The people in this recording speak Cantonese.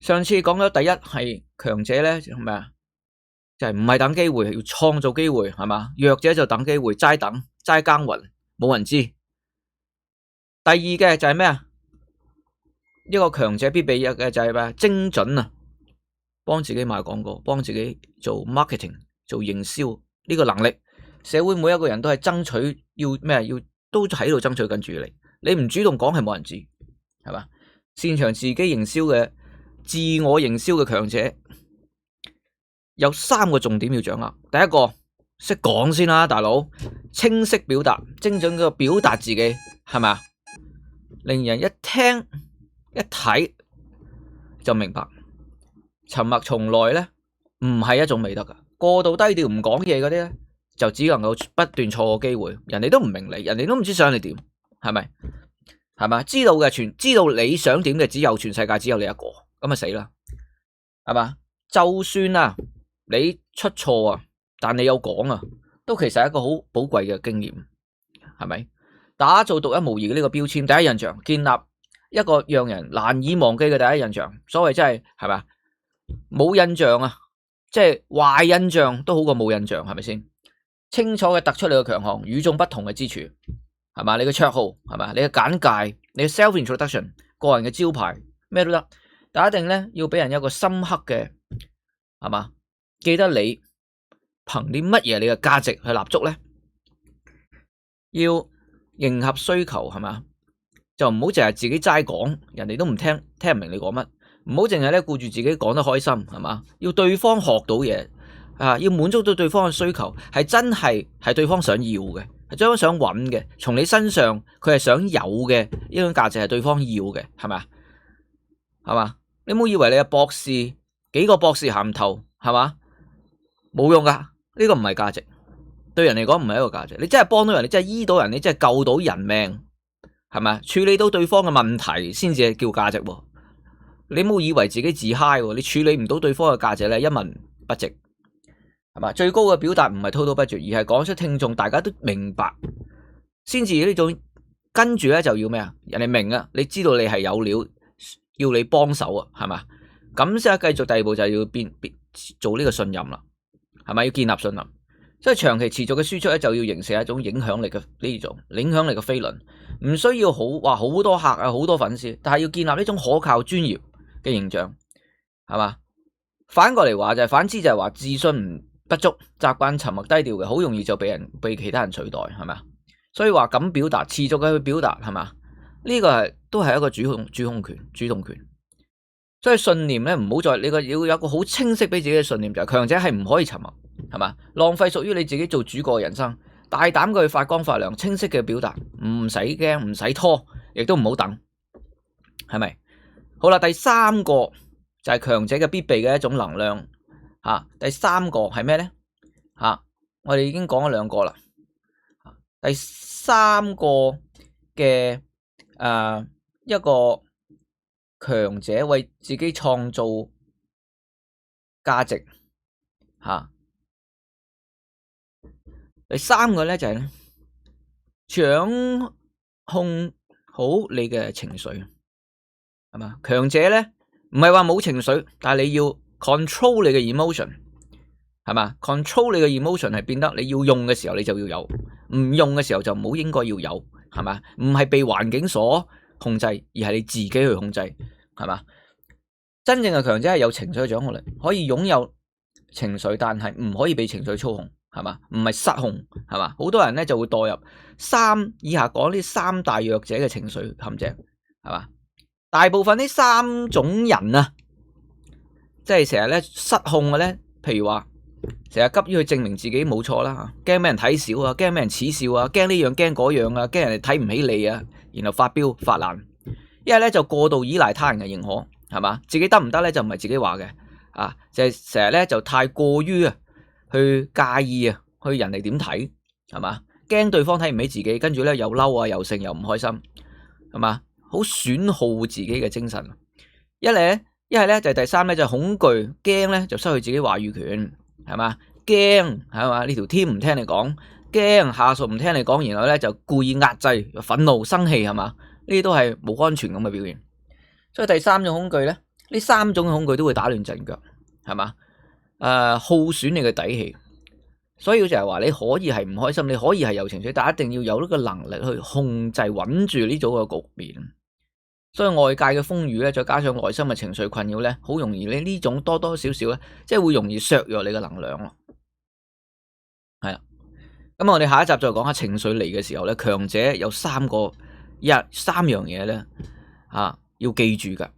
上次講咗第一係強者咧係咩啊？就係唔係等機會，係要創造機會，係嘛？弱者就等機會，齋等齋耕耘，冇人知。第二嘅就係咩啊？一個強者必備嘅就係咩？精準啊！幫自己賣廣告，幫自己做 marketing， 做營銷呢個能力，社會每一個人都係爭取要咩？要都喺度爭取緊注意力。你唔主動講係冇人知，係嘛？擅長自己營銷嘅自我營銷嘅強者有3個重點要掌握。第一個，識講先啦，大佬，清晰表達，精準嘅表達自己，係咪？令人一聽一睇就明白。沉默從來咧唔係一種美德噶，過度低調唔講嘢嗰啲咧，就只能夠不斷錯過機會，人哋都唔明你，人哋都唔知想你點，係咪？係嘛？知道你想點嘅只有全世界只有你一個，咁啊死啦，係嘛？就算啊你出錯啊，但你有講啊，都其實係一個好寶貴嘅經驗，係咪？打造獨一無二嘅呢個標籤，第一印象，建立一個讓人難以忘記嘅第一印象。所謂真係咪？冇印象啊，即係壞印象都好過冇印象，係咪先？清楚嘅突出你嘅強項，與眾不同嘅之處，係嘛？你嘅綽號，係嘛？你嘅簡介，你嘅 self introduction， 個人嘅招牌，咩都得，但一定咧要俾人一個深刻嘅，係嘛？記得你憑啲乜嘢你嘅價值去立足咧？要迎合需求，係嘛？就唔好淨係自己齋講，人哋都唔聽唔明你講乜。唔好淨係咧顧住自己講得開心，係嘛？要對方學到嘢啊，要滿足到對方嘅需求，係真係對方想要嘅，係對方想揾嘅，從你身上佢係想有嘅呢種價值係對方要嘅，係咪？係嘛？你唔好以為你係博士，幾個博士銜頭，係嘛？冇用噶，呢個唔係價值，對人嚟講唔係一個價值。你真係幫到人，你真係醫到人，你真係救到人命，係咪？處理到對方嘅問題先至係叫價值。你唔好以為自己自嗨，你處理唔到對方嘅價值咧，一文不值，係嘛？最高嘅表達唔係滔滔不絕，而係講出聽眾大家都明白，先至呢種跟住咧就要咩啊？人哋明啊，你知道你係有料，要你幫手啊，係嘛？咁先繼續第二步就要做呢個信任啦，係咪？要建立信任，所以長期持續嘅輸出咧就要形成一種影響力嘅呢種影響力嘅飛輪，唔需要話好多客啊，好多粉絲，但係要建立呢種可靠專業嘅形象，係嘛？反過嚟話就係反之，就係話自信不足，習慣沉默低調嘅，好容易就被其他人取代，係咪？所以話咁表達，持續嘅去表達，係嘛？呢個都係一個主動權。所以信念咧，唔好再你要有一個好清晰俾自己嘅信念，就係強者係唔可以沉默，係嘛？浪費屬於你自己做主角嘅人生，大膽嘅去發光發亮，清晰嘅表達，唔使驚，唔使拖，亦都唔好等，係咪？好啦，第3個就係強者嘅必備嘅一種能量吓。第3個係咩咧？吓，我哋已經講咗2個啦。第3個嘅一個強者為自己創造價值吓。第3個咧就係掌控好你嘅情緒。係嘛？強者咧唔係話冇情緒，但係你要 control 你嘅 emotion， 係嘛？ control 你嘅 emotion 係變得你要用嘅時候你就要有，唔用嘅時候就唔好應該要有，係嘛？唔係被環境所控制，而係你自己去控制，係嘛？真正嘅強者係有情緒嘅掌控力，可以擁有情緒，但係唔可以被情緒操控，係嘛？唔係失控，係嘛？好多人咧就會墮入以下講呢3大弱者嘅情緒陷阱，係嘛？大部分呢3種人啊，即係成日咧失控嘅咧，譬如話成日急於去證明自己冇錯啦，驚俾人睇小啊，驚俾人恥笑啊，驚呢樣驚嗰樣啊，驚人哋睇唔起你啊，然後發飆發爛。一係咧就過度依賴他人嘅認可，係嘛？自己得唔得咧就唔係自己話嘅啊，就係成日咧就太過於去介意啊，去人哋點睇，係嘛？驚對方睇唔起自己，跟住咧又嬲啊，又剩又唔開心，係嘛？好損耗自己嘅精神。一係咧就係第3咧就係恐懼，驚咧就失去自己話語權，係嘛？驚係嘛？呢條 team 唔聽你講，驚下屬唔聽你講，然後咧就故意壓制、憤怒、生氣，係嘛？呢啲都係冇安全感嘅表現。所以第3種恐懼咧呢三種恐懼都會打亂陣腳，係嘛？耗損你嘅底氣。所以就係話你可以係唔開心，你可以係有情緒，但一定要有呢個能力去控制穩住呢種嘅局面。所以外界嘅風雨咧，再加上內心嘅情緒困擾咧，好容易你呢種多多少少咧，即係會容易削弱你嘅能量咯。係啦，咁我哋下一集再講下情緒嚟嘅時候咧，強者有三樣嘢咧，要記住噶。